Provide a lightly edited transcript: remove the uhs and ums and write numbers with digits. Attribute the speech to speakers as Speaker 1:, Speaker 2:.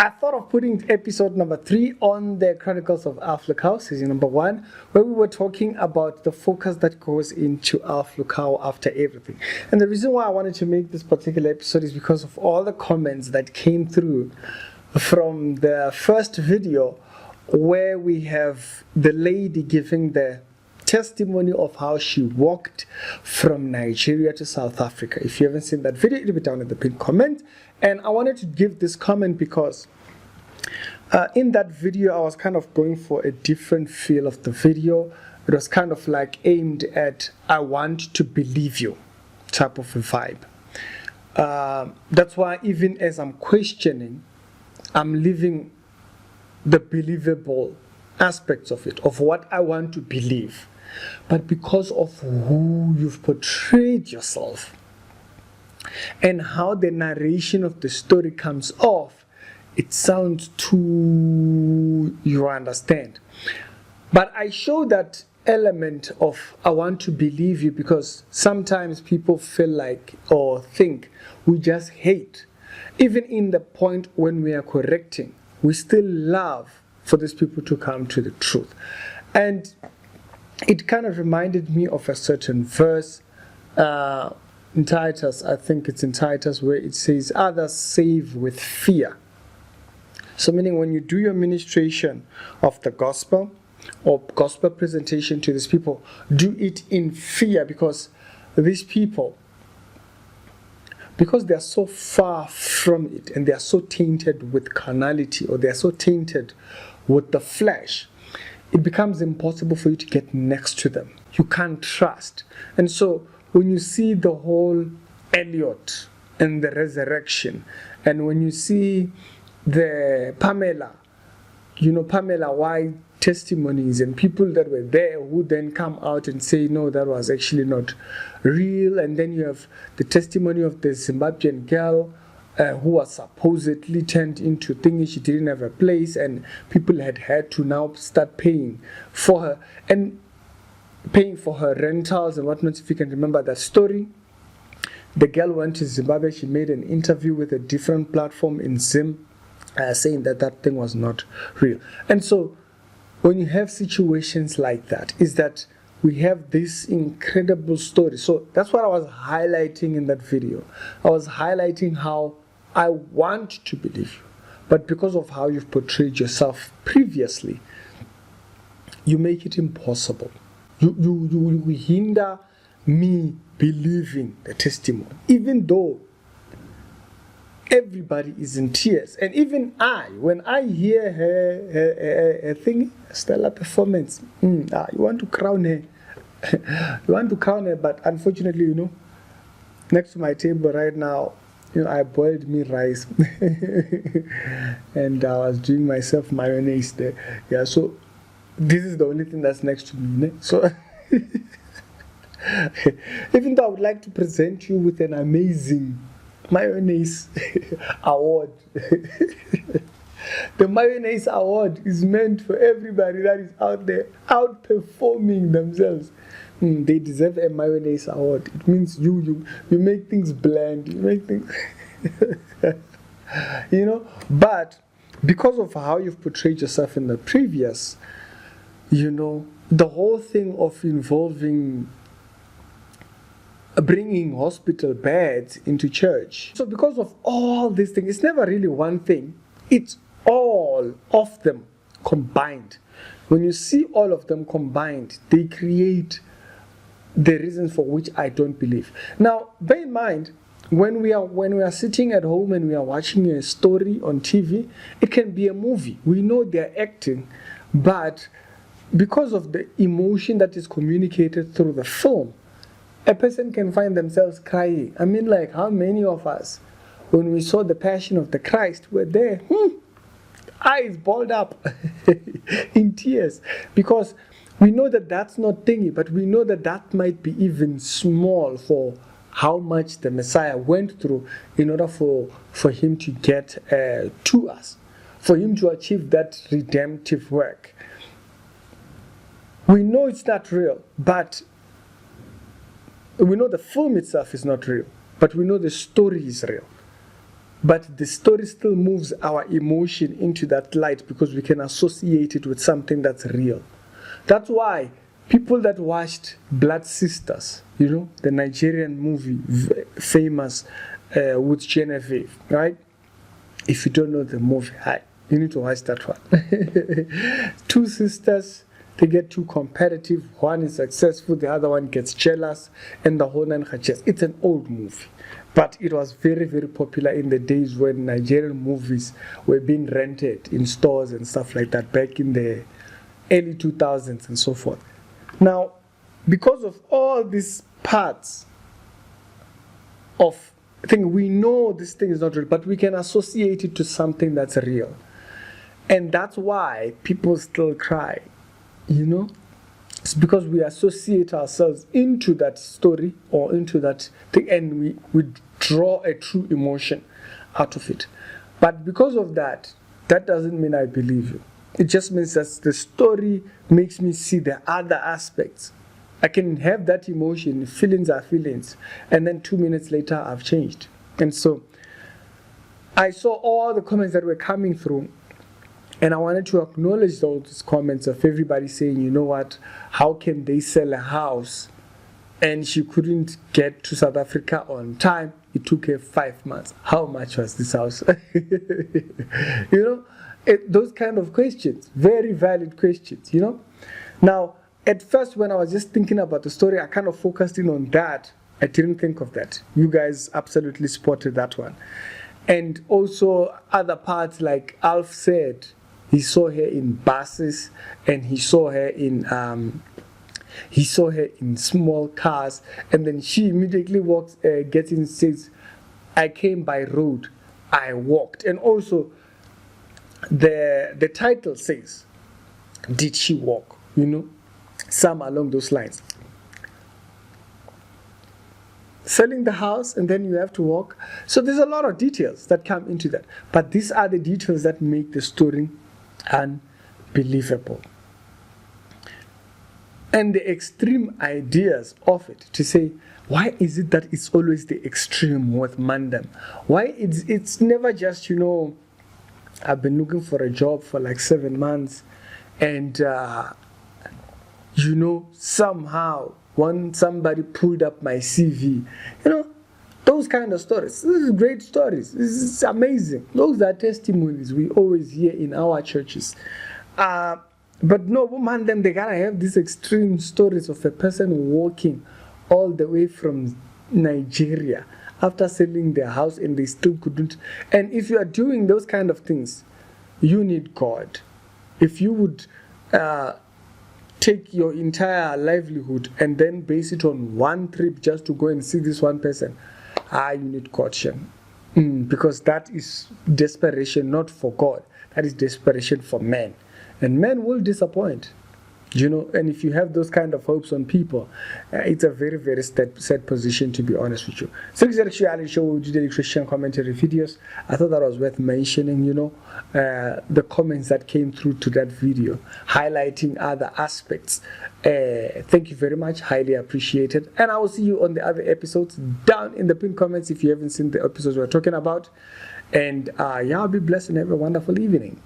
Speaker 1: I thought of putting episode number 3 on the Chronicles of Alf Lukau, season number 1, where we were talking about the focus that goes into Alf Lukau after everything. And the reason why I wanted to make this particular episode is because of all the comments that came through from the first video, where we have the lady giving the testimony of how she walked from Nigeria to South Africa. If you haven't seen that video, it'll be down in the pinned comment. And I wanted to give this comment because in that video I was kind of going for a different feel of the video. It was kind of like aimed at I want to believe you type of a vibe. That's why even as I'm questioning, I'm leaving the believable aspects of it, of what I want to believe. But because of who you've portrayed yourself and how the narration of the story comes off, it sounds too, you understand. But I show that element of I want to believe you because sometimes people feel like or think we just hate. Even in the point when we are correcting, we still love for these people to come to the truth. And it kind of reminded me of a certain verse in Titus, I think it's in Titus, where it says, others save with fear. So meaning when you do your ministration of the gospel or gospel presentation to these people, do it in fear, because these people, because they are so far from it and they are so tainted with carnality, or they are so tainted with the flesh, it becomes impossible for you to get next to them. You can't trust. And so when you see the whole Elliot and the resurrection, and when you see the Pamela White testimonies and people that were there who then come out and say, no, that was actually not real. And then you have the testimony of the Zimbabwean girl who was supposedly turned into thinking she didn't have a place, and people had to now start paying for her and paying for her rentals and whatnot. If you can remember that story, the girl went to Zimbabwe. She made an interview with a different platform in Zim, saying that that thing was not real. And so when you have situations like that, is that we have this incredible story. So that's what I was highlighting in that video. I was highlighting how I want to believe you, but because of how you've portrayed yourself previously, you make it impossible. You hinder me believing the testimony, even though everybody is in tears. And even I, when I hear her thing, stellar performance, you want to crown her. You want to crown her, but unfortunately, next to my table right now, I boiled me rice and I was doing myself mayonnaise there. Yeah, so this is the only thing that's next to me. So even though I would like to present you with an amazing mayonnaise award, the mayonnaise award is meant for everybody that is out there outperforming themselves. They deserve a mayonnaise award. It means you make things bland, you make things but because of how you've portrayed yourself in the previous, the whole thing of involving bringing hospital beds into church. So because of all these things, it's never really one thing, it's all of them combined. When you see all of them combined, they create the reasons for which I don't believe. Now, bear in mind, when we are sitting at home and we are watching a story on TV, it can be a movie. We know they're acting, but because of the emotion that is communicated through the film, a person can find themselves crying. I mean, like, how many of us, when we saw the Passion of the Christ, were there, eyes balled up in tears, because we know that that's not thingy, but we know that that might be even small for how much the Messiah went through in order for him to get to us, for him to achieve that redemptive work. We know it's not real, but we know the film itself is not real, but we know the story is real. but the story still moves our emotion into that light because we can associate it with something that's real. That's why people that watched Blood Sisters, the Nigerian movie, famous with Genevieve, right? If you don't know the movie, you need to watch that one. Two sisters, they get too competitive. One is successful, the other one gets jealous, and the whole nine yards. It's an old movie, but it was very, very popular in the days when Nigerian movies were being rented in stores and stuff like that, back in the early 2000s and so forth. Now, because of all these parts of thing, we know this thing is not real, but we can associate it to something that's real. And that's why people still cry, It's because we associate ourselves into that story or into that thing, and we draw a true emotion out of it. But because of that, that doesn't mean I believe you. It just means that the story makes me see the other aspects. I can have that emotion, feelings are feelings, and then 2 minutes later I've changed. And so I saw all the comments that were coming through, and I wanted to acknowledge those comments of everybody saying, you know what, how can they sell a house and she couldn't get to South Africa on time? It took her 5 months. How much was this house? Those kind of questions, very valid questions, Now, at first, when I was just thinking about the story, I kind of focused in on that. I didn't think of that. You guys absolutely spotted that one. And also other parts, like Alf said, he saw her in buses, and he saw her in small cars, and then she immediately gets in and says, I came by road, I walked. And also the title says, did she walk? Some along those lines. Selling the house, and then you have to walk. So there's a lot of details that come into that. But these are the details that make the story unbelievable. And the extreme ideas of it, to say, why is it that it's always the extreme with Mandem? Why it's never just, I've been looking for a job for like 7 months, and somehow somebody pulled up my CV. Those kind of stories. This is great stories. This is amazing. Those are testimonies we always hear in our churches. But no, man, they gotta have these extreme stories of a person walking all the way from Nigeria after selling their house, and they still couldn't. And if you are doing those kind of things, you need God. If you would take your entire livelihood and then base it on one trip just to go and see this one person, you need caution. Because that is desperation, not for God. That is desperation for men. And men will disappoint. And if you have those kind of hopes on people, it's a very, very sad position, to be honest with you. So this is actually Ali Show, we do the Christian commentary videos. I thought that was worth mentioning, the comments that came through to that video, highlighting other aspects. Thank you very much, highly appreciated. And I will see you on the other episodes down in the pinned comments if you haven't seen the episodes we're talking about. And I'll be blessed and have a wonderful evening.